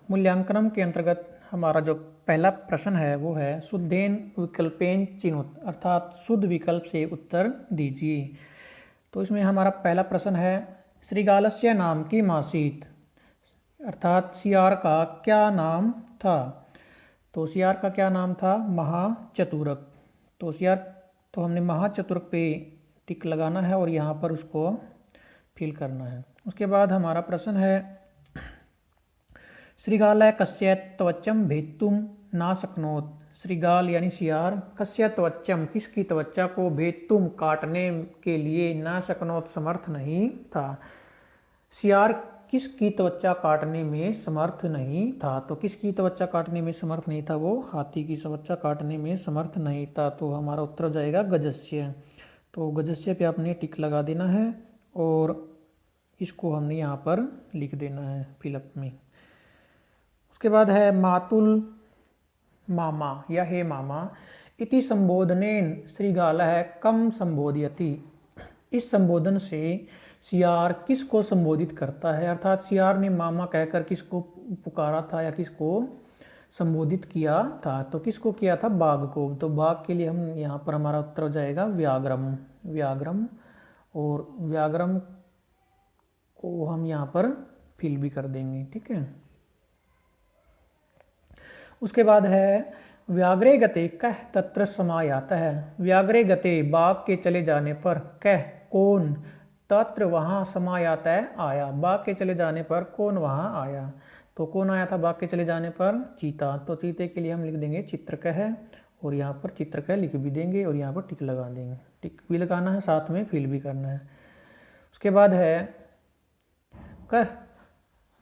मूल्यांकनम के अंतर्गत हमारा जो पहला प्रश्न है वो है शुद्धेन विकल्पेन चिनुत, अर्थात शुद्ध विकल्प से उत्तर दीजिए। तो इसमें हमारा पहला प्रश्न है श्रीगालस्य नाम की मासीत, अर्थात सियार का क्या नाम था। तो सियार का क्या नाम था? महाचतुरक। तो सियार, तो हमने महाचतुरक पे टिक लगाना है और यहाँ पर उसको फिल करना है। उसके बाद हमारा प्रश्न है श्रीगाल कस्य त्वचम भेत्तुम ना शक्नोत। श्रीगाल यानी सियार, कस्य त्वचम किसकी त्वचा को, भेत्तुम काटने के लिए, ना शक्नोत समर्थ नहीं था। सियार किसकी त्वचा काटने में समर्थ नहीं था। तो किसकी त्वचा काटने में समर्थ नहीं था? वो हाथी की त्वचा काटने में समर्थ नहीं था। तो हमारा उत्तर हो जाएगा गजस्य। तो गजस्य पे आपने टिक लगा देना है और इसको हमने यहाँ पर लिख देना है फिलअप में। उसके बाद है मातुल मामा या हे मामा इति संबोधनेन श्रीगालः कम संबोधयति। इस संबोधन से सियार किसको संबोधित करता है, अर्थात सियार ने मामा कहकर किसको पुकारा था या किसको संबोधित किया था। तो किसको किया था? बाघ को। तो बाघ के लिए हम यहाँ पर हमारा उत्तर हो जाएगा व्याघ्रम। व्याघ्रम, और व्याघ्रम को हम यहाँ पर फिल भी कर देंगे। ठीक है। उसके बाद है व्याघ्रे गते कह तत्र समायात है। व्याघ्रे गते बाघ के चले जाने पर, कह कौन, तत्र वहाँ, समायात है आया। बाघ के चले जाने पर कौन वहाँ आया। तो कौन आया था बाघ के चले जाने पर? चीता। तो चीते के लिए हम लिख देंगे चित्रकह, और यहाँ पर चित्रकह लिख भी देंगे और यहाँ पर टिक लगा देंगे। टिक भी लगाना है, साथ में फिल भी करना है। उसके बाद है कह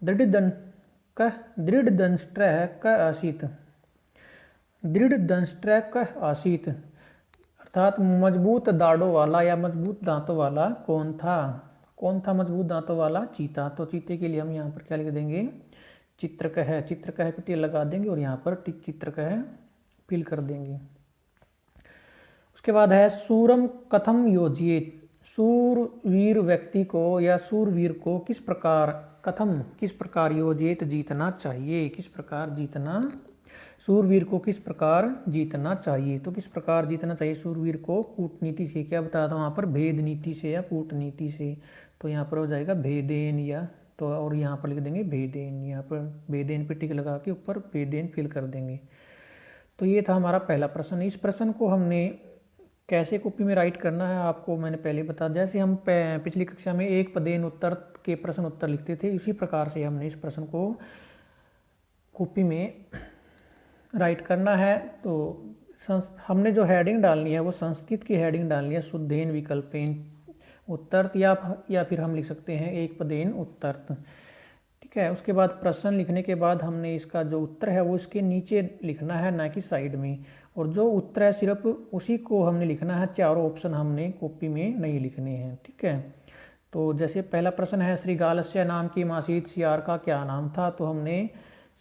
दृढ़ दंष्ट्रः कह आसीत। दृढ़ दंष्ट्रः कह आसीत, अर्थात मजबूत दाढ़ों वाला या मजबूत दांतों वाला कौन था। कौन था मजबूत दांतों वाला? चीता। तो चीते के लिए हम यहाँ पर क्या लिख देंगे? चित्रकह। चित्रकह पे टिक लगा देंगे और यहाँ पर टिक चित्रकह फिल कर देंगे। उसके बाद है सूरम कथम योजिएत। सूरवीर व्यक्ति को या सूरवीर को किस प्रकार, कथम किस प्रकार, योजिएत जीतना चाहिए, किस प्रकार जीतना, सूरवीर को किस प्रकार जीतना चाहिए। तो किस प्रकार जीतना चाहिए सूरवीर को? कूटनीति से। क्या बताया था वहाँ पर? भेद नीति से या कूटनीति से। तो यहाँ पर हो जाएगा भेदेन, या तो और यहाँ पर लिख देंगे भेदेन। यहाँ पर भेदेन पे टिक लगा के ऊपर भेदेन फिल कर देंगे। तो ये था हमारा पहला प्रश्न। इस प्रश्न को हमने कैसे कॉपी में राइट करना है आपको मैंने पहले बता दिया। जैसे हम पिछली कक्षा में एक पदेन उत्तर के प्रश्न उत्तर लिखते थे, इसी प्रकार से हमने इस प्रश्न को कॉपी में राइट करना है। तो हमने जो हेडिंग डालनी है वो संस्कृत की हेडिंग डालनी है, शुद्धेन विकल्पेन उत्तरत, या फिर हम लिख सकते हैं एक पदेन उत्तरत। ठीक है। उसके बाद प्रश्न लिखने के बाद हमने इसका जो उत्तर है वो इसके नीचे लिखना है, ना कि साइड में। और जो उत्तर है सिर्फ उसी को हमने लिखना है, चारों ऑप्शन हमने कॉपी में नहीं लिखने हैं। ठीक है। तो जैसे पहला प्रश्न है श्रीगालस्य नाम की मासीत, सियार का क्या नाम था। तो हमने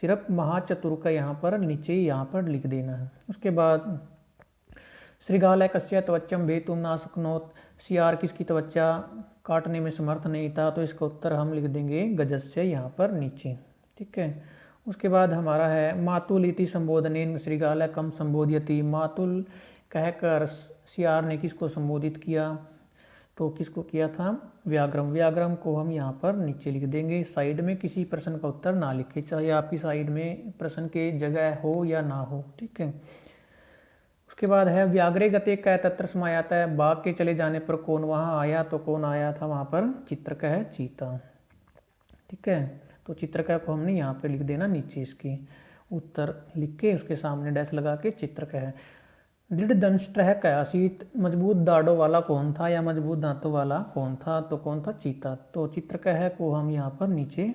सिर्फ महाचतुर का यहाँ पर नीचे यहाँ पर लिख देना है। उसके बाद श्रीगाल कस्य त्वचम भेतुम ना शक्नोत। सियार किसकी त्वचा काटने में समर्थ नहीं था। तो इसका उत्तर हम लिख देंगे गजस्य यहाँ पर नीचे। ठीक है। उसके बाद हमारा है मातुल इति संबोधनेन श्रीगाल कम संबोधयति। मातुल कहकर सियार ने किसको संबोधित किया। तो किसको किया था? व्याघ्रम। व्याघ्रम को हम यहाँ पर नीचे लिख देंगे। साइड में किसी प्रश्न का उत्तर ना लिखे, चाहे आपकी साइड में प्रश्न के जगह हो या ना हो। ठीक है। उसके बाद है व्याघ्रे गते कै तत्र समायात है। बाघ के चले जाने पर कौन वहाँ आया। तो कौन आया था वहाँ पर? चित्रकह, चीता। ठीक है। तो चित्रकह को हमने यहाँ पे लिख देना नीचे, इसकी उत्तर लिख के उसके सामने डैश लगा के चित्रकह। दृढ़ दंष्ट्रः कह आसीत, मजबूत दाढ़ों वाला कौन था या मजबूत दांतों वाला कौन था। तो कौन था? चीता। तो चित्रकह को हम यहाँ पर नीचे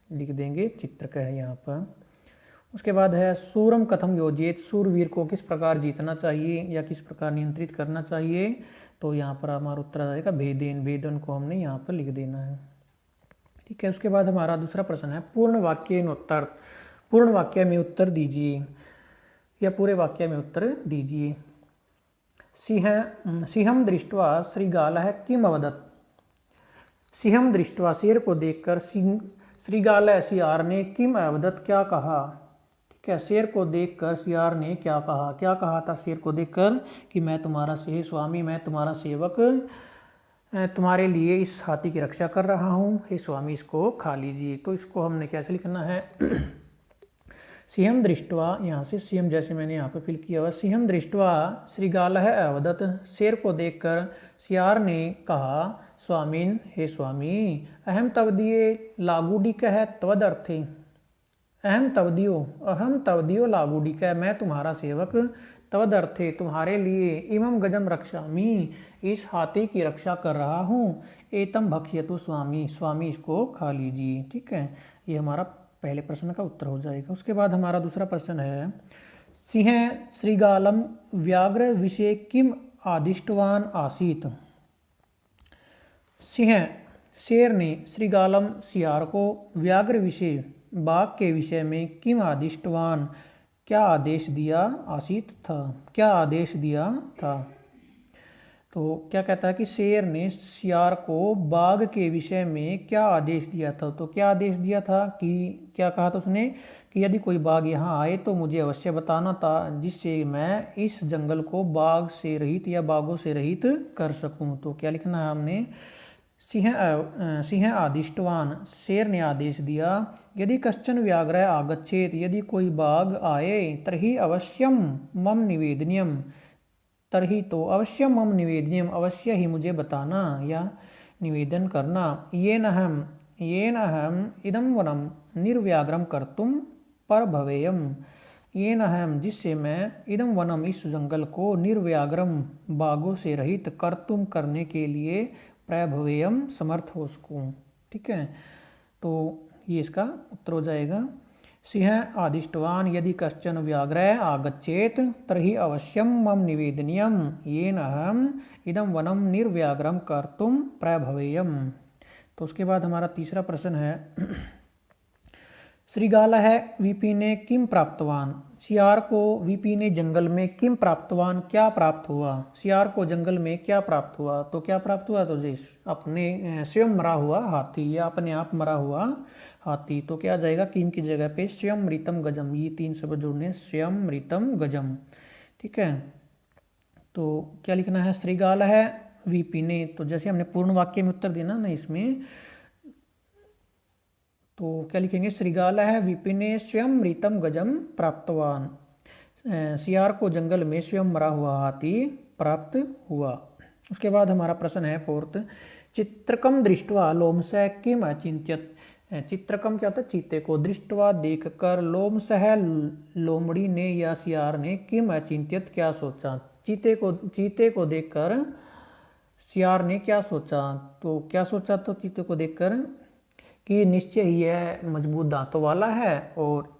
लिख देंगे चित्रकह यहाँ पर। उसके बाद है सूरम कथम योजित। सूरवीर को किस प्रकार जीतना चाहिए या किस प्रकार नियंत्रित करना चाहिए। तो यहाँ पर हमारा उत्तर आ जाएगा भेदेन। भेदन को हमने यहाँ पर लिख देना है। ठीक है। उसके बाद हमारा दूसरा प्रश्न है पूर्ण वाक्य में उत्तर। पूर्ण वाक्य में उत्तर दीजिए या पूरे वाक्य में उत्तर दीजिए। सिंहम दृष्ट्वा श्रीगालः किम अवदत्। सिंहम दृष्ट्वा, शेर को देखकर श्रीगाल सियार ने किम अवदत क्या कहा। ठीक है, शेर को देखकर सियार ने क्या कहा था शेर को देखकर कि मैं तुम्हारा स्वामी, मैं तुम्हारा सेवक तुम्हारे लिए इस हाथी की रक्षा कर रहा हूँ, हे स्वामी इसको खा लीजिए। तो इसको हमने कैसे लिखना है सिंहम दृष्टवा, यहाँ से सिंहम जैसे मैंने यहाँ पे फिल किया हुआ, सिंहम दृष्टवा श्रीगालः अवदत, शेर को देखकर सियार ने कहा स्वामीन, हे स्वामी, अहम तवदीय लागूडिकः त्वदर्थे, अहम तवदियो लागूडिकः, मैं तुम्हारा सेवक, तवदर्थे तुम्हारे लिए, इमम गजम रक्षामि इस हाथी की रक्षा कर रहा हूँ, एतम भक्ष्यतु स्वामी, स्वामी इसको खा लीजिए। ठीक है, ये हमारा पहले प्रश्न का उत्तर हो जाएगा। उसके बाद हमारा दूसरा प्रश्न है सिंह श्रीगालम व्याघ्र विषय किम आदिष्टवान आसीत। सिंह शेर ने श्रीगालम सियार को व्याघ्र विषय बाघ के विषय में किम आदिष्टवान क्या आदेश दिया आसीत था, क्या आदेश दिया था। तो क्या कहता है कि शेर ने सियार को बाघ के विषय में क्या आदेश दिया था। तो क्या आदेश दिया था कि क्या कहा था उसने कि यदि कोई बाघ यहाँ आए तो मुझे अवश्य बताना था, जिससे मैं इस जंगल को बाघ से रहित या बाघों से रहित कर सकूं। तो क्या लिखना है हमने सिंह आदिष्टवान, शेर ने आदेश दिया, यदि कश्चन व्याघ्र आगच्छेत, यदि कोई बाघ आए, तर्हि अवश्यम मम निवेदनीयम, तरही तो अवश्य मम निवेदनीयम, अवश्य ही मुझे बताना या निवेदन करना, ये न हम इदम वनम निर्व्याघ्रम कर्तुम पर भवेयम, ये न हम जिससे मैं इदम वनम इस जंगल को निर्व्याघ्रम बाघों से रहित कर्तुम करने के लिए प्रभवेयम समर्थ हो सकूँ। ठीक है, तो ये इसका उत्तर हो जाएगा सिंह आदिष्टवान यदि कश्चन व्याघ्र आगच्छेत तर्हि अवश्यम मम निवेदनीयम, येन अहम इदम वनम निर्व्याघ्रम कर्तुम प्रभवेयम। तो उसके बाद हमारा तीसरा प्रश्न है श्रीगालः विपिने किम प्राप्तवान, सियार को विपिने जंगल में किम प्राप्तवान क्या प्राप्त हुआ, सियार को जंगल में क्या प्राप्त हुआ। तो क्या प्राप्त हुआ, तो जिस अपने स्वयं मरा हुआ हाथी या अपने आप मरा हुआ हाथी। तो क्या आ जाएगा किम की जगह पे स्वयं मृतम गजम, ये तीन शब्द जुड़ने स्वयं मृतम गजम। ठीक है, तो क्या लिखना है श्रीगालः विपिने, तो जैसे हमने पूर्ण वाक्य में उत्तर देना ना इसमें, तो क्या लिखेंगे श्रीगालः विपिने स्वयं मृतम गजम प्राप्तवान, सियार को जंगल में स्वयं मरा हुआ हाथी प्राप्त हुआ। उसके बाद हमारा प्रश्न है फोर्थ, चित्रकम दृष्टवा लोमसः किम अचिंत्यत, चित्रकम क्या होता है चीते को, दृष्टवा देखकर, लोमसः लोमड़ी ने या सियार ने, किम अचिंत्यत क्या सोचा, चीते को देखकर सियार ने क्या सोचा। तो क्या सोचा, तो चीते को देखकर कि निश्चय ही यह मजबूत दांतों वाला है और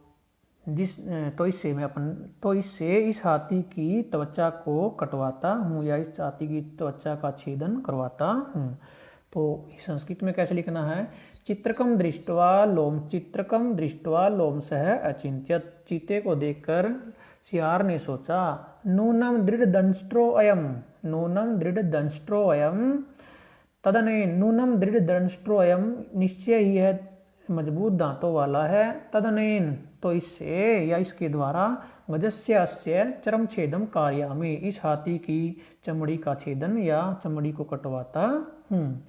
तो इससे इस हाथी की त्वचा को कटवाता हूँ या इस हाथी की त्वचा का छेदन करवाता हूँ। तो संस्कृत में कैसे लिखना है चित्रकम दृष्टवा लोमसः अचिंत्यत, चीते को देखकर सियार ने सोचा, नूनम दृढ़ दंष्ट्रोऽयं तदने, नूनम दृढ़ दंष्ट्रोऽयं निश्चय ही है मजबूत दांतों वाला है, तदनेन तो इससे या इसके द्वारा, गजस्य अस्य चरम छेदम कार्यामि इस हाथी की चमड़ी का छेदन या चमड़ी को कटवाता हूँ।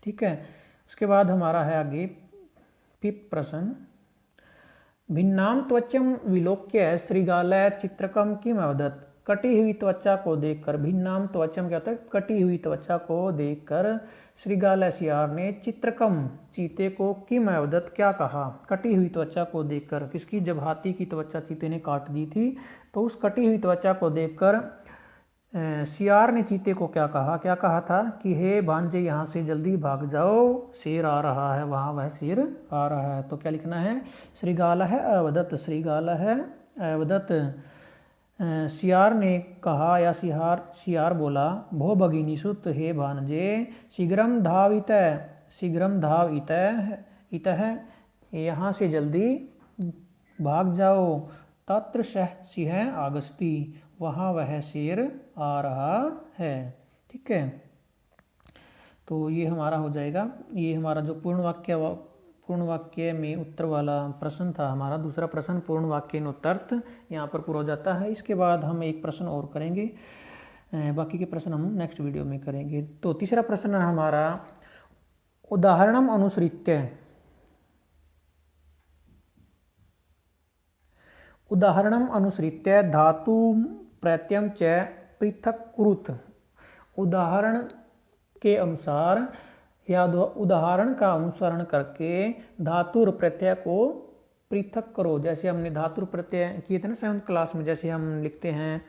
ठीक है, उसके बाद हमारा है आगे फिफ्थ प्रश्न, भिन्नाम त्वचम विलोक्य श्रीगालः चित्रकम किम अवदत्, कटी हुई त्वचा को देखकर, भिन्नाम त्वचम क्या होता है कटी हुई त्वचा को देखकर, श्रीगालः सियार ने चित्रकम चीते को किम अवदत् क्या कहा, कटी हुई त्वचा को देखकर, किसकी, जब हाथी की त्वचा चीते ने काट दी थी तो उस कटी हुई त्वचा को देखकर सियार ने चीते को क्या कहा था कि हे भांजे यहाँ से जल्दी भाग जाओ, शेर आ रहा है, वहाँ वह शेर आ रहा है। तो क्या लिखना है श्रीगालः अवदत्, श्रीगालः अवदत्, सियार ने कहा या सियार बोला, भो भगिनी सुत, हे भांजे, शीघ्रम धाव इतः यहाँ से जल्दी भाग जाओ, तत्र सह सिंह आगस्ती, वहाँ वह शेर आ रहा है। ठीक है, तो ये हमारा हो जाएगा, ये हमारा जो पूर्ण पूर्ण वाक्य में उत्तर वाला प्रश्न था हमारा। दूसरा प्रश्न पूर्ण वाक्य में उत्तर्थ यहाँ पर पूरा हो जाता है। इसके बाद हम एक प्रश्न और करेंगे, बाकी के प्रश्न हम नेक्स्ट वीडियो में करेंगे। तो तीसरा प्रश्न है हमारा उदाहरणम अनुसृत्य। उदाहरणम अनुसृत्य धातु प्रत्ययम च पृथक कुरुत। उदाहरण के अनुसार या उदाहरण का अनुसरण करके धातु और प्रत्यय को पृथक करो। जैसे हमने धातु प्रत्यय किए थे ना 7th क्लास में, जैसे हम लिखते हैं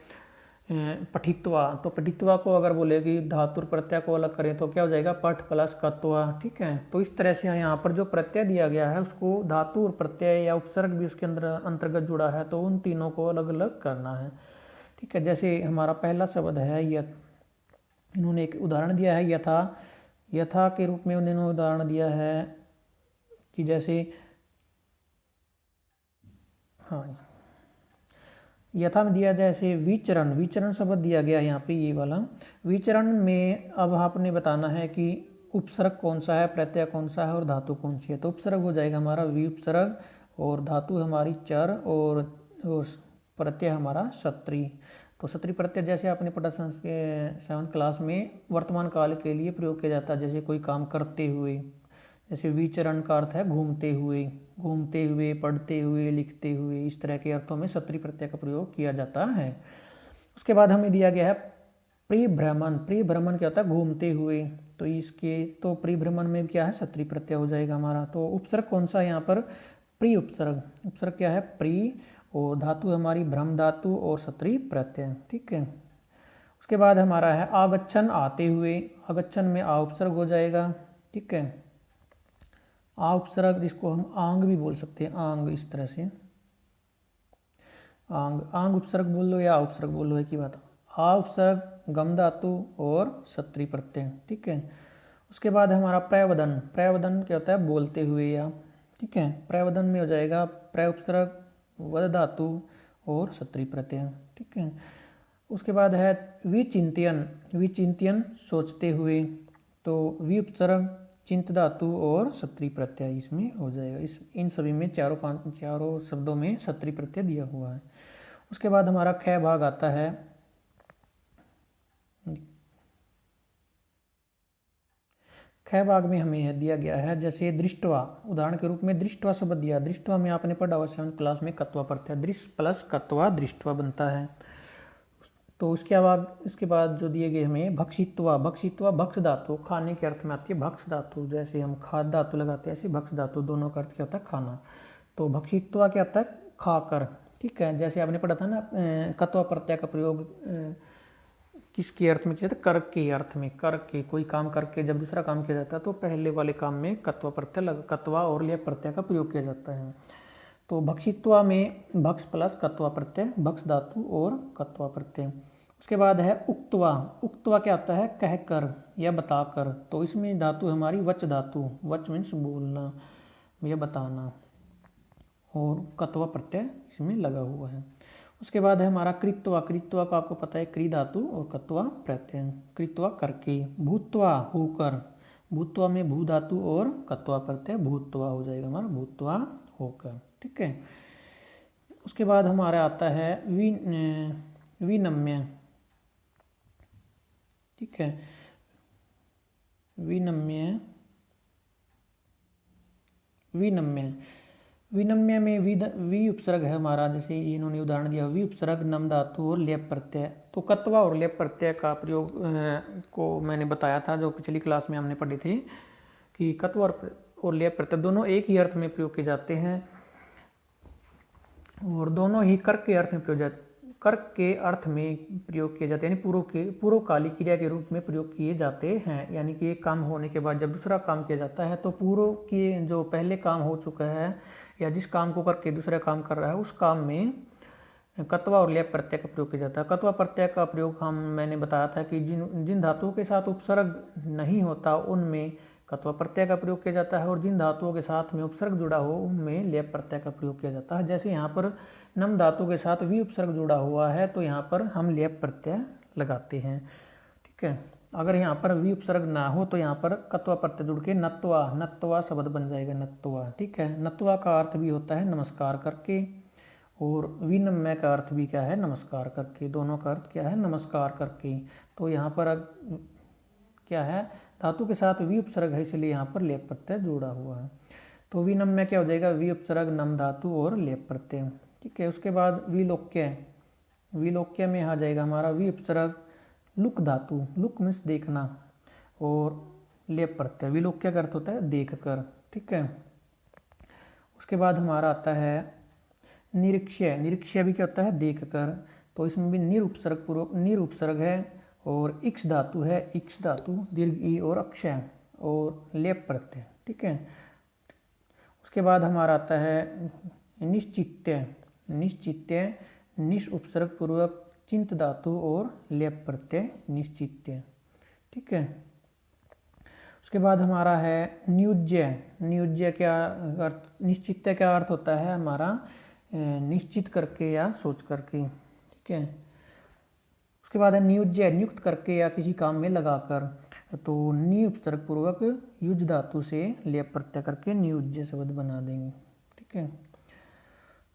पठित्वा, तो पठित्वा को अगर बोले कि धातु प्रत्यय को अलग करें तो क्या हो जाएगा, पठ प्लस कत्वा। ठीक है, तो इस तरह से यहाँ पर जो प्रत्यय दिया गया है उसको धातु और प्रत्यय या उपसर्ग भी उसके अंदर अंतर्गत जुड़ा है, तो उन तीनों को अलग अलग करना है। ठीक है, जैसे हमारा पहला शब्द है यथ, इन्होंने एक उदाहरण दिया है यथा। यथा के रूप में उन्होंने उदाहरण दिया है कि जैसे हाँ यथा में दिया जैसे विचरण, विचरण शब्द दिया गया यहाँ पे ये वाला। विचरण में अब आपने बताना है कि उपसर्ग कौन सा है, प्रत्यय कौन सा है और धातु कौन सी है। तो उपसर्ग हो जाएगा हमारा वि उपसर्ग, और धातु हमारी चर, और प्रत्यय हमारा क्षत्रि। तो क्षत्रि प्रत्यय जैसे आपने पढ़ा 7th क्लास में वर्तमान काल के लिए प्रयोग किया जाता है, जैसे कोई काम करते हुए। जैसे विचरण का अर्थ है घूमते हुए, घूमते हुए, पढ़ते हुए, लिखते हुए, इस तरह के अर्थों में क्षत्रि प्रत्यय का प्रयोग किया जाता है। उसके बाद हमें दिया गया है परिभ्रमण। परिभ्रमण क्या होता है, घूमते हुए, तो इसके तो परिभ्रमण में क्या है, क्षत्रि प्रत्यय हो जाएगा हमारा। तो उपसर्ग कौन सा यहाँ पर, प्री उपसर्ग। उपसर्ग क्या है, प्री, और धातु हमारी भ्रम धातु और क्षत्रि प्रत्यय। ठीक है, उसके बाद हमारा है आगच्छन, आते हुए। आगच्छन में आ उपसर्ग हो जाएगा। ठीक है, आ उपसर्ग, जिसको हम आंग भी बोल सकते हैं, आंग, इस तरह से आंग, आंग उपसर्ग बोल लो या उपसर्ग बोल लो, एक ही बात। आ उपसर्ग, गम धातु और क्षत्रि प्रत्यय। ठीक है, उसके बाद हमारा प्रयवदन। प्रयवदन क्या होता है, बोलते हुए या। ठीक है, प्रयवदन में हो जाएगा प्रय उपसर्ग, वद धातु और क्षत्रि प्रत्यय। ठीक है, उसके बाद है विचिंतन। विचिंतन सोचते हुए, तो वि उपसर्ग, चिंत धातु और क्षत्रि प्रत्यय इसमें हो जाएगा। इन सभी में चारों शब्दों में क्षत्रि प्रत्यय दिया हुआ है। उसके बाद हमारा ख भाग आता है। ख भाग में हमें दिया गया है जैसे दृष्टवा। उदाहरण के रूप में दृष्टवा शब्द दिया। दृष्टवा में आपने पढ़ा हुआ 7th क्लास में कत्वा प्रत्यय, दृष्ट प्लस कत्वा दृष्टवा बनता है। तो इसके बाद जो दिए गए हमें भक्षित्वा। भक्षित्वा भक्ष धातु, खाने के अर्थ में आती है भक्ष धातु। जैसे हम खाद धातु लगाते हैं, ऐसे भक्ष धातु, दोनों का अर्थ क्या होता है, खाना। तो भक्षित्वा क्या होता है, खाकर। ठीक है, जैसे आपने पढ़ा था ना कत्वा प्रत्यय का प्रयोग किसके अर्थ में किया जाता है, कर के अर्थ में। कर के, कोई काम करके जब दूसरा काम किया जाता है तो पहले वाले काम में कत्वा प्रत्यय, कत्वा और लेप प्रत्यय का प्रयोग किया जाता है। तो भक्षित्वा में भक्ष प्लस कत्वा प्रत्यय, भक्ष धातु और कत्वा प्रत्यय। उसके बाद है उक्त्वा। उक्त्वा क्या होता है, कहकर या बताकर। तो इसमें धातु हमारी वच धातु, वच मीन्स बोलना या बताना, और कत्वा प्रत्यय इसमें लगा हुआ है। उसके बाद है हमारा कृत्वा। कृत्वा का आपको पता है क्री धातु और कत्वा प्रत्यय। कृत्वा करके। भूत्वा होकर। भूत्वा में भू धातु और कत्वा प्रत्यय, भूत्वा हो जाएगा हमारा, भूत्वा होकर। ठीक है, उसके बाद हमारा आता है विनम्य। ठीक है, विनम्य। विनम्य, विनम्य में वि उपसर्ग है हमारा। जैसे इन्होंने उदाहरण दिया, वि उपसर्ग, नम धातु और लेप प्रत्यय। तो कत्वा और लेप प्रत्यय का प्रयोग को मैंने बताया था, जो पिछली क्लास में हमने पढ़ी थी, कि कत्वा और लेप प्रत्यय दोनों एक ही अर्थ में प्रयोग किए जाते हैं, और दोनों ही कर के अर्थ में प्रयोग किए जाते हैं, यानी पूर्वकालिक क्रिया के रूप में प्रयोग किए जाते हैं। यानी कि एक काम होने के बाद जब दूसरा काम किया जाता है तो पूर्व के जो पहले काम हो चुका है या जिस काम को करके दूसरा काम कर रहा है, उस काम में कत्वा और लेप प्रत्यय का प्रयोग किया जाता है। कत्वा प्रत्यय का प्रयोग मैंने बताया था कि जिन धातुओं के साथ उपसर्ग नहीं होता उनमें कत्वा प्रत्यय का प्रयोग किया जाता है, और जिन धातुओं के साथ में उपसर्ग जुड़ा हो उनमें लेप प्रत्यय का प्रयोग किया जाता है। जैसे यहाँ पर नम धातु के साथ वि उपसर्ग जुड़ा हुआ है तो यहाँ पर हम लेप प्रत्यय लगाते हैं। ठीक है, अगर यहाँ पर वी उपसर्ग ना हो तो यहाँ पर कत्वा प्रत्यय जुड़ के नत्वा, नत्वा शब्द बन जाएगा, नत्वा। ठीक है, नत्वा का अर्थ भी होता है नमस्कार करके, और विनम्य का अर्थ भी क्या है, नमस्कार करके। दोनों का अर्थ क्या है, नमस्कार करके। तो यहाँ पर क्या है, धातु के साथ वी उपसर्ग है, इसलिए यहाँ पर लेप प्रत्यय जुड़ा हुआ है। तो विनम्य क्या हो जाएगा, वी उपसर्ग नम धातु और लेप प्रत्यय। ठीक है, उसके बाद विलोक्य, विलोक्य में आ जाएगा हमारा वी उपसर्ग लुक धातु, लुक मीन्स देखना, और लेप प्रत्यय। विलोक्य का अर्थ होता है देख कर। ठीक है, उसके बाद हमारा आता है निरीक्ष्य, निरीक्ष्य भी क्या होता है, देख कर। तो इसमें भी निर उपसर्ग पूर्वक, निर उपसर्ग है और इक्ष धातु है, इक्ष धातु दीर्घ ई और अक्षय और लेप प्रत्यय। ठीक है, उसके बाद हमारा आता है निश्चित्य, निश्चित्य निश उपसर्ग पूर्वक चिंत धातु और लेप प्रत्यय निश्चित्य। ठीक है, उसके बाद हमारा है नियुज्य, नियुज्य क्या अर्थ, निश्चित्य क्या अर्थ होता है हमारा, निश्चित करके या सोच करके। ठीक है, उसके बाद है नियुज्य, नियुक्त करके या किसी काम में लगाकर। तो नि उपसर्ग पूर्वक युज धातु से लेप प्रत्यय करके नियुज्य शब्द बना देंगे। ठीक है,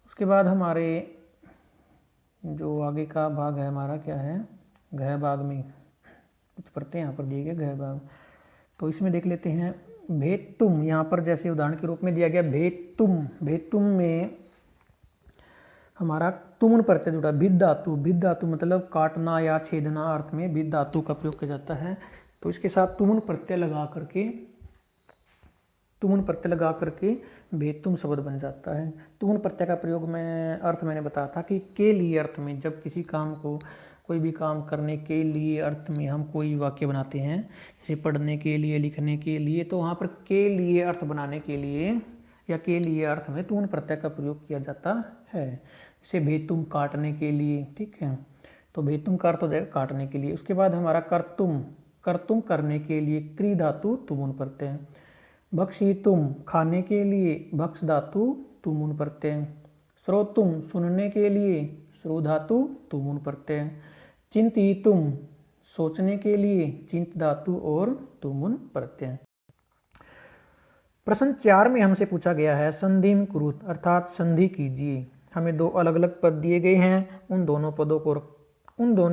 उसके बाद हमारे जो आगे का भाग है हमारा क्या है, घय भाग में कुछ प्रत्यय यहाँ पर दिए गए घय भाग। तो इसमें देख लेते हैं भेतुम, यहाँ पर जैसे उदाहरण के रूप में दिया गया भेतुम, भेतुम में हमारा तुमुन प्रत्यय जुड़ा, भिद धातु, भिद धातु मतलब काटना या छेदना अर्थ में भिद धातु का प्रयोग किया जाता है। तो इसके साथ तुमुन प्रत्यय लगा करके, तुमुन प्रत्यय लगा करके भेतुम शब्द बन जाता है। तुमुन प्रत्यय का प्रयोग में अर्थ मैंने बताया था कि के लिए अर्थ में, जब किसी काम को, कोई भी काम करने के लिए अर्थ में हम कोई वाक्य बनाते हैं, जैसे पढ़ने के लिए, लिखने के लिए, तो वहाँ पर के लिए अर्थ बनाने के लिए या के लिए अर्थ में तुमुन प्रत्यय का प्रयोग किया जाता है। जैसे भेतुम काटने के लिए। ठीक है, तो भेतुम का अर्थ हो जाएगा काटने के लिए। उसके बाद हमारा कर्तुम, कर्तुम करने के लिए क्री धातु तुमुन प्रत्यय। भक्षितुम खाने के लिए, भक्ष धातु तुमुन प्रत्यय। श्रोतुम सुनने के लिए, श्रो धातु तुमुन प्रत्यय। चिंतितुम सोचने के लिए, चिंत धातु और तुमुन प्रत्यय। प्रश्न 4 में हमसे पूछा गया है संधिम कुरुत, अर्थात संधि कीजिए। हमें दो अलग अलग पद दिए गए हैं, उन दोनों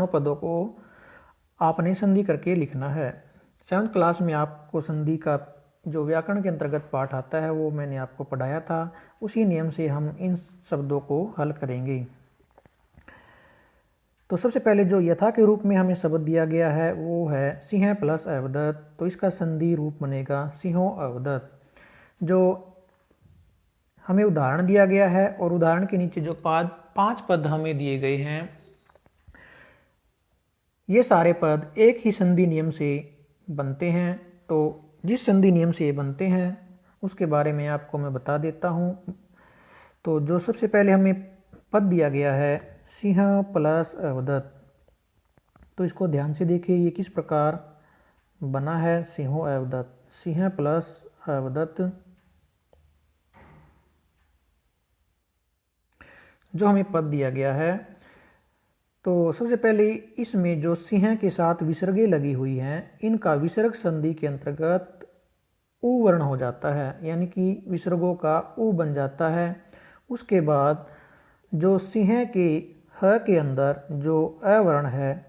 पदों को आपने संधि करके लिखना है। 7th क्लास में आपको संधि का जो व्याकरण के अंतर्गत पाठ आता है वो मैंने आपको पढ़ाया था, उसी नियम से हम इन शब्दों को हल करेंगे। तो सबसे पहले जो यथा के रूप में हमें शब्द दिया गया है वो है सिंह प्लस अवदत्त, तो इसका संधि रूप बनेगा सिंहो अवदत्त। जो हमें उदाहरण दिया गया है और उदाहरण के नीचे जो 5 पद हमें दिए गए हैं, ये सारे पद एक ही संधि नियम से बनते हैं। तो जिस संधि नियम से ये बनते हैं उसके बारे में आपको मैं बता देता हूँ। तो जो सबसे पहले हमें पद दिया गया है सिंह प्लस अवदत्त, तो इसको ध्यान से देखिए ये किस प्रकार बना है, सिंहो अवदत्त, सिंह प्लस अवदत्त। जो हमें पद दिया गया है, तो सबसे पहले इसमें जो सिंह के साथ विसर्गें लगी हुई हैं, इनका विसर्ग संधि के अंतर्गत उ वर्ण हो जाता है, यानी कि विसर्गों का उ बन जाता है। उसके बाद जो सिंह के ह के अंदर जो अ वर्ण है,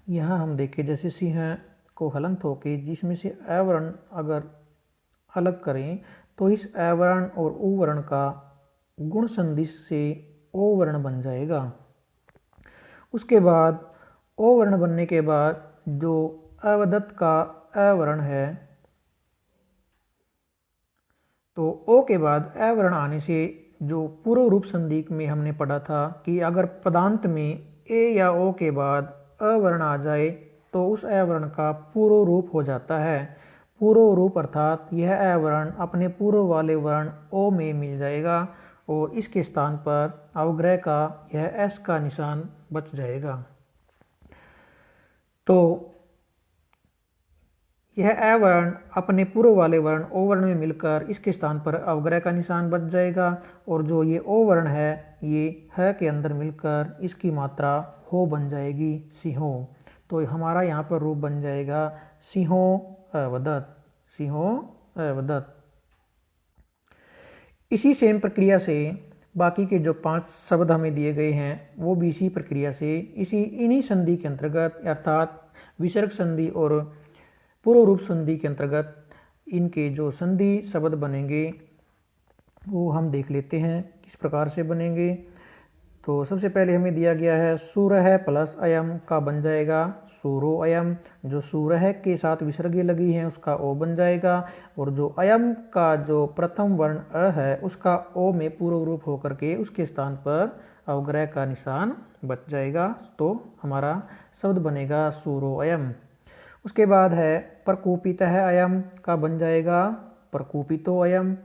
यहाँ हम देखें जैसे सिंह को हलंत होके जिसमें से अ वर्ण अगर अलग करें तो इस अ वर्ण और उ वर्ण का गुण संधि से ओ वर्ण बन जाएगा। उसके बाद ओ वर्ण बनने के बाद जो अवदत्त का अ वर्ण है, तो ओ के बाद अ वर्ण आने से जो पूर्व रूप संधि में हमने पढ़ा था कि अगर पदांत में ए या ओ के बाद अ वर्ण आ जाए तो उस अ वर्ण का पूर्व रूप हो जाता है। पूर्व रूप अर्थात यह अ वर्ण अपने पूर्व वाले वर्ण ओ में मिल जाएगा और इसके स्थान पर अवग्रह का यह एस का निशान बच जाएगा। तो यह अ वर्ण अपने पूर्व वाले वर्ण ओ वर्ण में मिलकर इसके स्थान पर अवग्रह का निशान बच जाएगा और जो ये ओ वर्ण है ये ह के अंदर मिलकर इसकी मात्रा हो बन जाएगी सिंहो। तो तो हमारा यहाँ पर रूप बन जाएगा सिंहो अवदत्, सिंहो अवदत्। इसी सेम प्रक्रिया से बाकी के जो 5 शब्द हमें दिए गए हैं वो भी इसी प्रक्रिया से इन्हीं संधि के अंतर्गत अर्थात विसर्ग संधि और पूर्व रूप संधि के अंतर्गत इनके जो संधि शब्द बनेंगे वो हम देख लेते हैं किस प्रकार से बनेंगे। तो सबसे पहले हमें दिया गया है सूरह प्लस अयम का बन जाएगा सूरो अयम। जो सूरह के साथ विसर्ग लगी है उसका ओ बन जाएगा और जो अयम का जो प्रथम वर्ण अ है उसका ओ में पूर्व रूप होकर के उसके स्थान पर अवग्रह का निशान बच जाएगा। तो हमारा शब्द बनेगा सूरो अयम। उसके बाद है प्रकोपितः अयम का बन जाएगा प्रकोपितो अयम।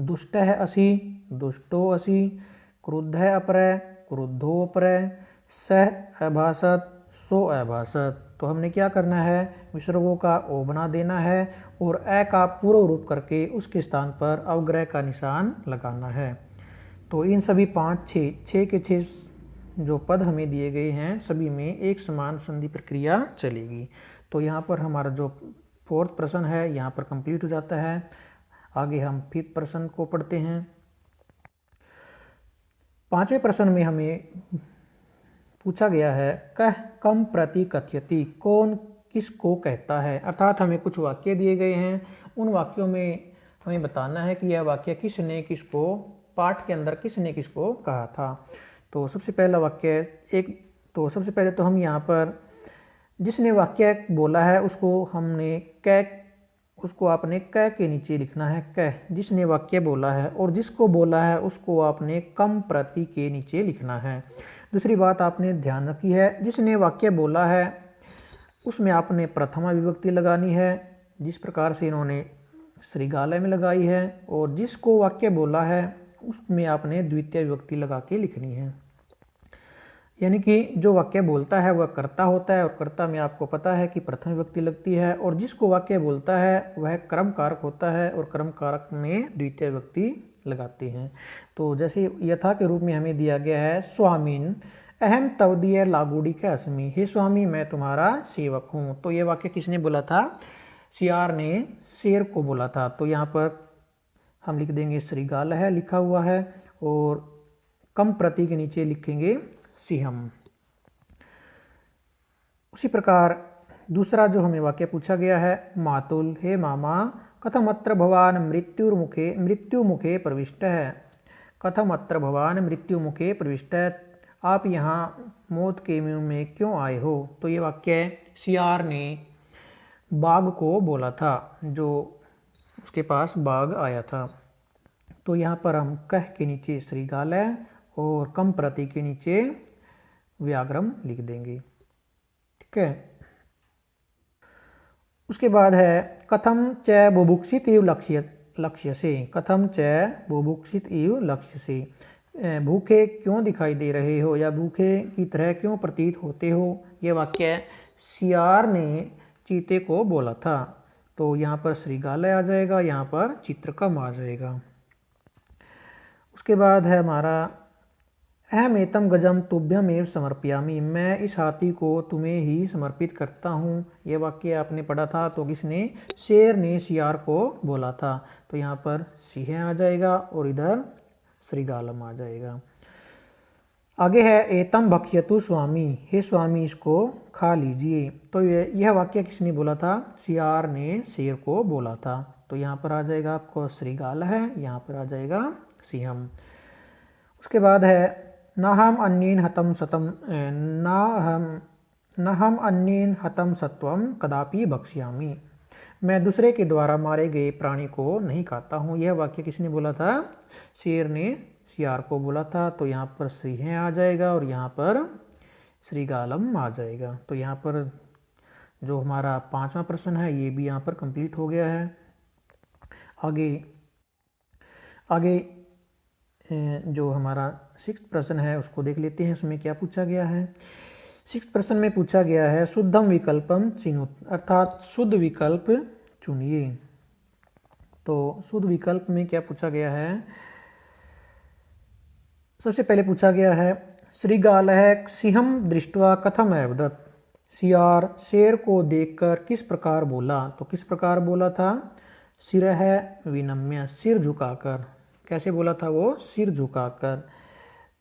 दुष्ट है असि, दुष्टो असि। क्रुद्ध है अपरय, क्रुद्धो अपरय। सह अभासत, सो अभासत। तो हमने क्या करना है, विसर्गों का ओ बना देना है और अ का पूर्व रूप करके उसके स्थान पर अवग्रह का निशान लगाना है। तो इन सभी 6 के 6 जो पद हमें दिए गए हैं सभी में एक समान संधि प्रक्रिया चलेगी। तो यहाँ पर हमारा जो 4th प्रश्न है यहाँ पर कंप्लीट हो जाता है। आगे हम 5th प्रश्न को पढ़ते हैं। 5वें प्रश्न में हमें पूछा गया है कह कम प्रति कथयति, कौन किसको कहता है। अर्थात हमें कुछ वाक्य दिए गए हैं, उन वाक्यों में हमें बताना है कि यह वाक्य किसने किसको, पाठ के अंदर किसने किसको कहा था। तो सबसे पहला वाक्य सबसे पहले तो हम यहाँ पर जिसने वाक्य बोला है उसको आपने क के नीचे लिखना है क। जिसने वाक्य बोला है और जिसको बोला है उसको आपने कम प्रति के नीचे लिखना है। दूसरी बात आपने ध्यान रखी है, जिसने वाक्य बोला है उसमें आपने प्रथमा विभक्ति लगानी है जिस प्रकार से इन्होंने श्रीगालय में लगाई है, और जिसको वाक्य बोला है उसमें आपने द्वितीय विभक्ति लगा के लिखनी है। यानी कि जो वाक्य बोलता है वह कर्ता होता है और कर्ता में आपको पता है कि प्रथम विभक्ति लगती है, और जिसको वाक्य बोलता है वह कर्म कारक होता है और कर्म कारक में द्वितीय विभक्ति लगाते हैं। तो जैसे यथा के रूप में हमें दिया गया है स्वामीन अहम तवदीय लागूड़ी के अस्मि, हे स्वामी मैं तुम्हारा सेवक हूँ। तो ये वाक्य किसने बोला था, सियार ने शेर को बोला था। तो यहाँ पर हम लिख देंगे श्रीगाल है लिखा हुआ है और कम प्रति के नीचे लिखेंगे सिंहम। उसी प्रकार दूसरा जो हमें वाक्य पूछा गया है मातुल हे मामा कथमत्र भवान मृत्यु मुखे प्रविष्ट है। कथमत्र भवान मृत्यु मुखे प्रविष्ट है, आप यहाँ मौत के मुंह में क्यों आए हो। तो ये वाक्य सियार ने बाघ को बोला था, जो उसके पास बाघ आया था। तो यहाँ पर हम कह के नीचे श्रीगालय और कम प्रति के नीचे व्याग्रम लिख देंगे। ठीक है। उसके बाद है कथम च बुभुक्षित इव लक्ष्य से। कथम च बुभुक्षित इव लक्ष्य से, भूखे क्यों दिखाई दे रहे हो या भूखे की तरह क्यों प्रतीत होते हो। यह वाक्य सियार ने चीते को बोला था। तो यहाँ पर श्रीगालय आ जाएगा, यहाँ पर चित्रकम आ जाएगा। उसके बाद है हमारा अहम एतम गजम तुभ्यम एव समर्पयामी, मैं इस हाथी को तुम्हें ही समर्पित करता हूँ। यह वाक्य आपने पढ़ा था। तो किसने, शेर ने सियार को बोला था। तो यहाँ पर सिंह आ जाएगा और इधर श्रीगालम आ जाएगा। आगे है एतम भक्ष्यतु स्वामी, हे स्वामी इसको खा लीजिए। तो यह वाक्य किसने बोला था, सियार ने शेर को बोला था। तो यहाँ पर आ जाएगा आपको श्रीगाल है, यहाँ पर आ जाएगा सिंहम। उसके बाद है न हम अन्येन हतम सत्वम कदापि भक्ष्यामि, मैं दूसरे के द्वारा मारे गए प्राणी को नहीं खाता हूँ। यह वाक्य किसने बोला था, शेर ने सियार को बोला था। तो यहाँ पर सिंह आ जाएगा और यहाँ पर श्रीगालम आ जाएगा। तो यहाँ पर जो हमारा 5वां प्रश्न है ये भी यहाँ पर कंप्लीट हो गया है। आगे जो हमारा 6th प्रश्न है उसको देख लेते हैं, उसमें क्या पूछा गया है। 6th प्रश्न में पूछा गया है शुद्धम विकल्पम चिनुत, अर्थात शुद्ध विकल्प चुनिए। तो शुद्ध विकल्प में क्या पूछा गया है, सबसे पहले पूछा गया है श्रीगालः सिंहम दृष्ट्वा कथम अवदत्, सियार शेर को देखकर किस प्रकार बोला, तो किस प्रकार बोला था, सिर है विनम्य, सिर झुकाकर। कैसे बोला था वो, सिर झुकाकर।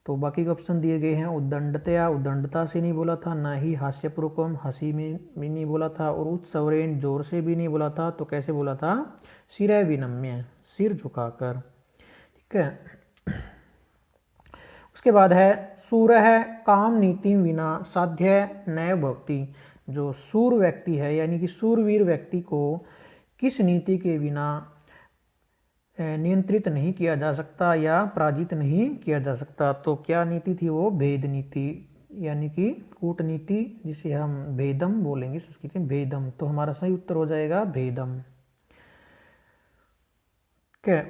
तो बाकी के ऑप्शन दिए गए हैं, उद्दंडतया, उद्दंडता से नहीं बोला था, ना ही हास्यपूर्वकम, हंसी में भी नहीं बोला था, और उत्सवरेण, जोर से भी नहीं बोला था। तो कैसे बोला था, सिर है विनम्य, सिर झुकाकर। ठीक है। उसके बाद है सूर है काम नीति विना साध्य नैव भवति। जो सूर व्यक्ति है यानी कि सूरवीर व्यक्ति को किस नीति के बिना नियंत्रित नहीं किया जा सकता या पराजित नहीं किया जा सकता। तो क्या नीति थी वो, भेद नीति, यानी कि कूटनीति, जिसे हम भेदम बोलेंगे संस्कृत में, भेदम। तो हमारा सही उत्तर हो जाएगा भेदम। क्या,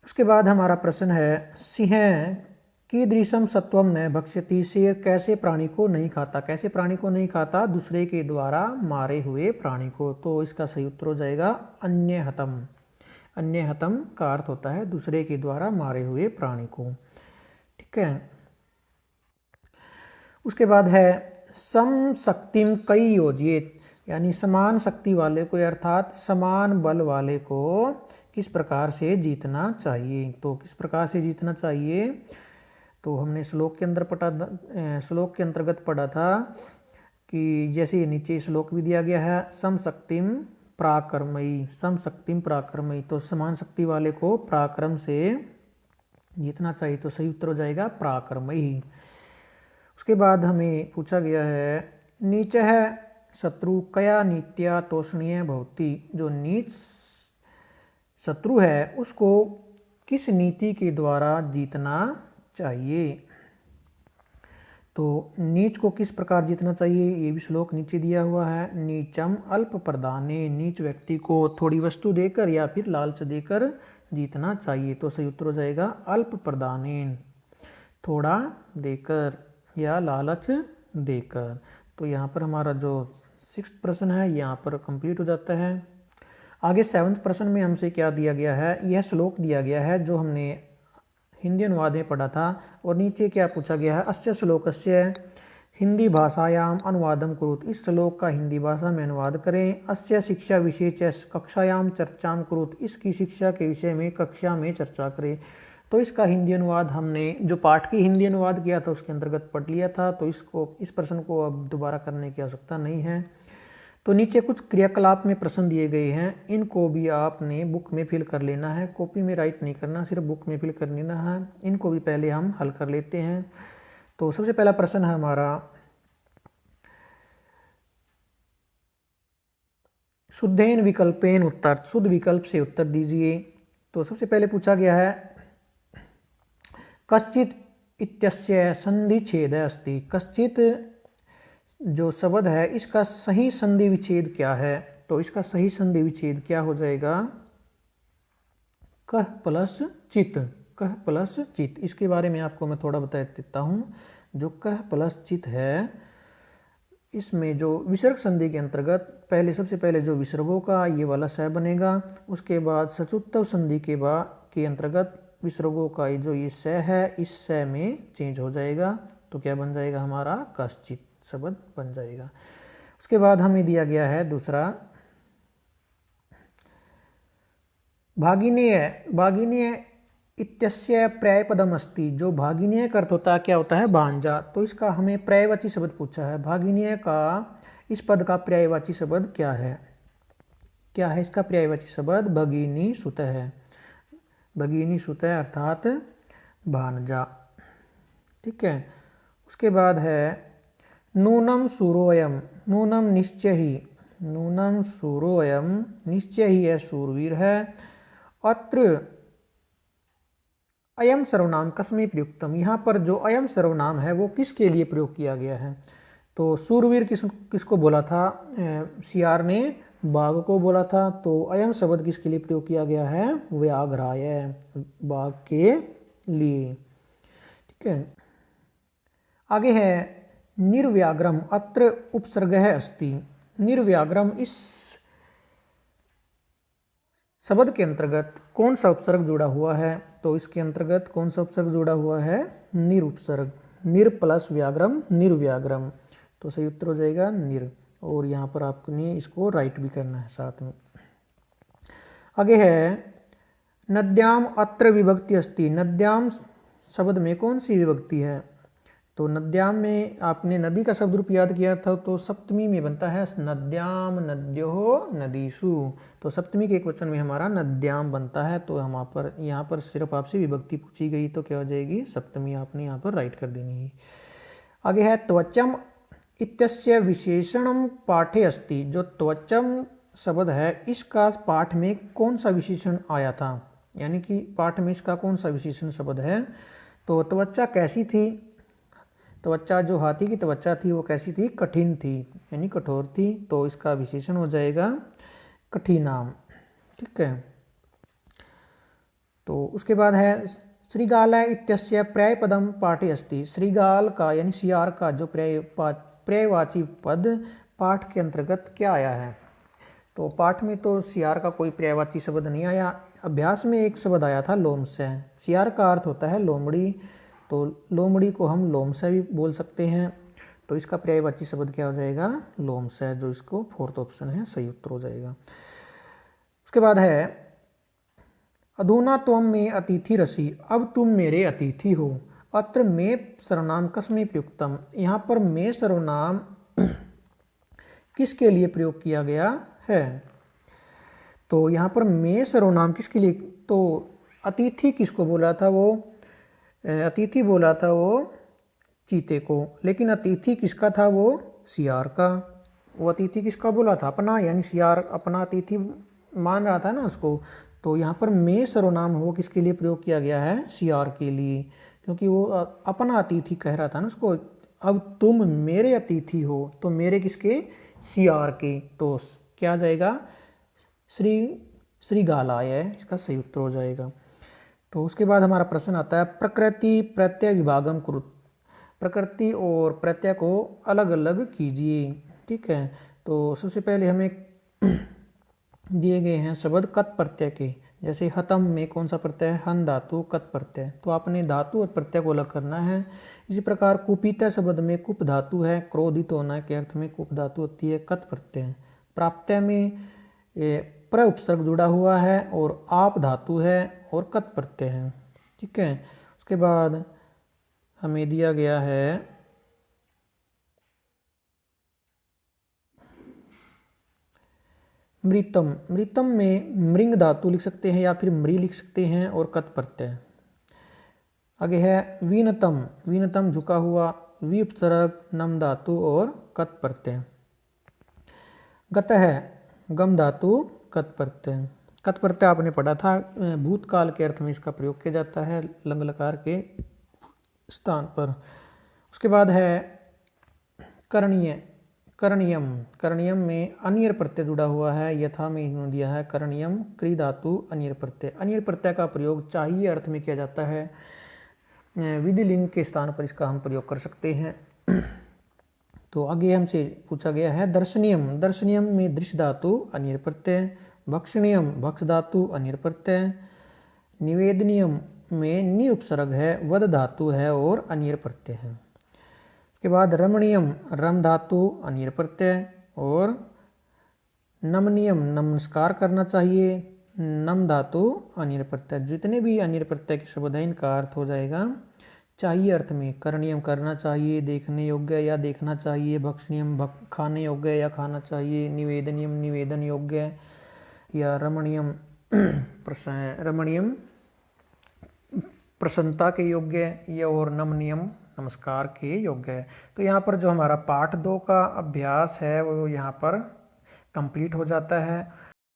उसके बाद हमारा प्रश्न है, सिंह कीदृशम सत्वम न भक्ष्यति। शेर कैसे प्राणी को नहीं खाता, कैसे प्राणी को नहीं खाता, दूसरे के द्वारा मारे हुए प्राणी को। तो इसका सही उत्तर हो जाएगा अन्य हतम। अन्य हतम का अर्थ होता है दूसरे के द्वारा मारे हुए प्राणी को। ठीक है। उसके बाद है सम शक्तिम कई योजित, यानी समान शक्ति वाले को अर्थात समान बल वाले को किस प्रकार से जीतना चाहिए। तो किस प्रकार से जीतना चाहिए, तो हमने श्लोक के अंतर्गत पढ़ा था कि जैसे नीचे श्लोक भी दिया गया है, सम शक्तिम पराक्रमयी, सम शक्तिम पराक्रमयी। तो समान शक्ति वाले को पराक्रम से जीतना चाहिए। तो सही उत्तर हो जाएगा पराक्रमयी। उसके बाद हमें पूछा गया है, नीच है शत्रु कया नीत्या तोषणीय भवति। जो नीच शत्रु है उसको किस नीति के द्वारा जीतना चाहिए। तो नीच को किस प्रकार जीतना चाहिए, ये भी श्लोक नीचे दिया हुआ है। नीचम अल्प प्रदाने, नीच व्यक्ति को थोड़ी वस्तु देकर या फिर लालच देकर जीतना चाहिए। तो सही उत्तर हो जाएगा अल्प प्रदानेन, थोड़ा देकर या लालच देकर। तो यहाँ पर हमारा जो 6th प्रश्न है यहाँ पर कंप्लीट हो जाता है। आगे 7th प्रश्न में हमसे क्या दिया गया है, यह श्लोक दिया गया है जो हमने हिंदी अनुवाद में पढ़ा था। और नीचे क्या पूछा गया है, अस्य श्लोकस्य हिंदी भाषायाम अनुवादम कुरुत। इस श्लोक का हिंदी भाषा में अनुवाद करें। अस्य शिक्षा विषय च कक्षायाम चर्चाम कुरुत। इसकी शिक्षा के विषय में कक्षा में चर्चा करें। तो इसका हिंदी अनुवाद हमने जो पाठ की हिंदी अनुवाद किया था उसके अंतर्गत पढ़ लिया था। तो इस प्रश्न को अब दोबारा करने की आवश्यकता नहीं है। तो नीचे कुछ क्रियाकलाप में प्रश्न दिए गए हैं, इनको भी आपने बुक में फिल कर लेना है, कॉपी में राइट नहीं करना, सिर्फ बुक में फिल कर लेना है। इनको भी पहले हम हल कर लेते हैं। तो सबसे पहला प्रश्न है हमारा, शुद्धेन विकल्पेन उत्तर, शुद्ध विकल्प से उत्तर दीजिए। तो सबसे पहले पूछा गया है, कश्चित इत्यस्य संधि छेद अस्ति। कश्चित जो शब्द है इसका सही संधि विच्छेद क्या है। तो इसका सही संधि विच्छेद क्या हो जाएगा, कह प्लस चित, कह प्लस चित। इसके बारे में आपको मैं थोड़ा बता देता हूँ। जो कह प्लस चित है इसमें जो विसर्ग संधि के अंतर्गत पहले सबसे पहले जो विसर्गों का ये वाला स बनेगा, उसके बाद सचुत्तव संधि के अंतर्गत विसर्गों का जो ये स है इस स में चेंज हो जाएगा। तो क्या बन जाएगा हमारा, कश्चित शब्द बन जाएगा। उसके बाद हमें दिया गया है दूसरा, भागिनेय, भागिनेय इत्यस्य पर्यायपदम अस्ति। जो भागिनेय का अर्थ होता है क्या होता है, भांजा। तो इसका हमें पर्यायवाची शब्द पूछा है। भागिनेय का इस पद का पर्यायवाची शब्द क्या है, क्या है इसका पर्यायवाची शब्द, भगिनी सुत है। भगिनी सुत अर्थात भांजा। ठीक है। उसके बाद है नूनम सूरोयम, नूनम निश्चय ही, नूनम सूरोयम निश्चय ही है सूरवीर है। अत्र अयम सर्वनाम कस्मै प्रयुक्तम। यहाँ पर जो अयम सर्वनाम है वो किसके लिए प्रयोग किया गया है। तो सूरवीर किसको बोला था, सियार ने बाघ को बोला था। तो अयम शब्द किसके लिए प्रयोग किया गया है, व्याघ्राय, बाघ के लिए। ठीक है। आगे है निर्व्याग्रम, अत्र उपसर्ग है अस्ति। निर्व्याग्रम इस शब्द के अंतर्गत कौन सा उपसर्ग जुड़ा हुआ है। तो इसके अंतर्गत कौन सा उपसर्ग जुड़ा हुआ है, निरुपसर्ग। निर प्लस व्याग्रम, निर्व्याग्रम। तो सही उत्तर हो जाएगा निर। और यहाँ पर आपने इसको राइट भी करना है साथ में। आगे है नद्याम अत्र विभक्ति अस्ति। नद्याम शब्द में कौन सी विभक्ति है? तो नद्याम में आपने नदी का शब्द रूप याद किया था, तो सप्तमी में बनता है नद्याम नद्यो नदीसु। तो सप्तमी के एक वचन में हमारा नद्याम बनता है। तो हम यहाँ पर सिर्फ आपसे विभक्ति पूछी गई तो क्या हो जाएगी? सप्तमी आपने यहाँ पर राइट कर देनी है। आगे है त्वचम इत्यस्य विशेषणम पाठे अस्ति। जो त्वचम शब्द है इसका पाठ में कौन सा विशेषण आया था, यानी कि पाठ में इसका कौन सा विशेषण शब्द है? तो त्वचा कैसी थी? त्वचा जो हाथी की त्वचा थी वो कैसी थी? कठिन थी, यानी कठोर थी। तो इसका विशेषण हो जाएगा कठिनाम। ठीक है। तो उसके बाद है श्रीगाल इत्यस्य पर्यायपदम पाठे अस्ति। श्रीगाल का यानी सियार का जो पर्यायवाची पद पाठ के अंतर्गत क्या आया है? तो पाठ में तो सियार का कोई पर्यायवाची शब्द नहीं आया। अभ्यास में एक शब्द आया था लोमशय। सियार का अर्थ होता है लोमड़ी, तो लोमड़ी को हम लोमशय भी बोल सकते हैं। तो इसका पर्यायवाची शब्द क्या हो जाएगा? लोमशय, जो इसको फोर्थ ऑप्शन है सही उत्तर हो जाएगा। उसके बाद है अधुना त्वम में अतिथि रसी। अब तुम मेरे अतिथि हो। अत्र में सर्वनाम कस्मै प्रयुक्तम। यहाँ पर में सर्वनाम किसके लिए प्रयोग किया गया है? तो यहाँ पर में सर्वनाम किसके लिए? तो अतिथि किसको बोला था? वो अतिथि बोला था वो चीते को। लेकिन अतिथि किसका था? वो सियार का। वो अतिथि किसका बोला था? अपना, यानी सियार अपना अतिथि मान रहा था ना उसको। तो यहाँ पर में सर्वनाम वो किसके लिए प्रयोग किया गया है? सियार के लिए, क्योंकि वो अपना अतिथि कह रहा था ना उसको। अब तुम मेरे अतिथि हो, तो मेरे किसके? सियार के। तो क्या जाएगा? श्रीगालाय है इसका सही उत्तर हो जाएगा। तो उसके बाद हमारा प्रश्न आता है प्रकृति प्रत्यय विभागम कुरुत। प्रकृति और प्रत्यय को अलग अलग कीजिए। ठीक है। तो सबसे पहले हमें दिए गए हैं शब्द कत प्रत्यय के। जैसे हतम में कौन सा प्रत्यय है? हन धातु कत प्रत्यय। तो आपने धातु और प्रत्यय को अलग करना है। इसी प्रकार कुपित शब्द में कुप धातु है, क्रोधित होना के अर्थ में कुप धातु होती है, कत प्रत्यय। प्राप्त्य में प्र उपसर्ग जुड़ा हुआ है और आप धातु है और कत प्रत्यय है। ठीक है। उसके बाद हमें दिया गया है मृतम। मृतम में मृंग धातु लिख सकते हैं या फिर मृ लिख सकते हैं और कत प्रत्यय। आगे है वीनतम। वीनतम झुका हुआ, वी उपसर्ग, नम धातु और कत प्रत्यय। गत है गम धातु कत प्रत्यय। कत प्रत्यय आपने पढ़ा था, भूतकाल के अर्थ में इसका प्रयोग किया जाता है लंग लकार के स्थान पर। उसके बाद है करणीय। करणीयम। करणीयम में अनियर प्रत्यय जुड़ा हुआ है, यथा में इन्होंने दिया है करणीयम क्री धातु अनियर प्रत्यय। अनियर प्रत्यय का प्रयोग चाहिए अर्थ में किया जाता है। विधिलिंग के स्थान पर इसका हम प्रयोग कर सकते हैं। तो आगे हमसे पूछा गया है दर्शनीयम। दर्शनीयम में दृश्य धातु अनियर प्रत्यय। भक्षणीयम भक्ष धातु अनियर प्रत्यय। निवेदनीयम में नि उपसर्ग है, वद धातु है और अनियर प्रत्यय है। उसके बाद रमणीयम रम धातु अनियर प्रत्यय और नमनीयम नमस्कार करना चाहिए, नम धातु अनियर प्रत्यय। जितने भी अनियर प्रत्यय के शब्द हैं इनका अर्थ हो जाएगा चाहिए अर्थ में। करणीयम करना चाहिए, देखने योग्य या देखना चाहिए। भक्षणीयम खाने योग्य या खाना चाहिए। निवेदनीयम निवेदन योग्य या रमणीयम रमणीयम प्रसन्नता के योग्य या और नमनीयम नमस्कार के योग्य है। तो यहाँ पर जो हमारा पाठ 2 का अभ्यास है वो यहाँ पर कंप्लीट हो जाता है।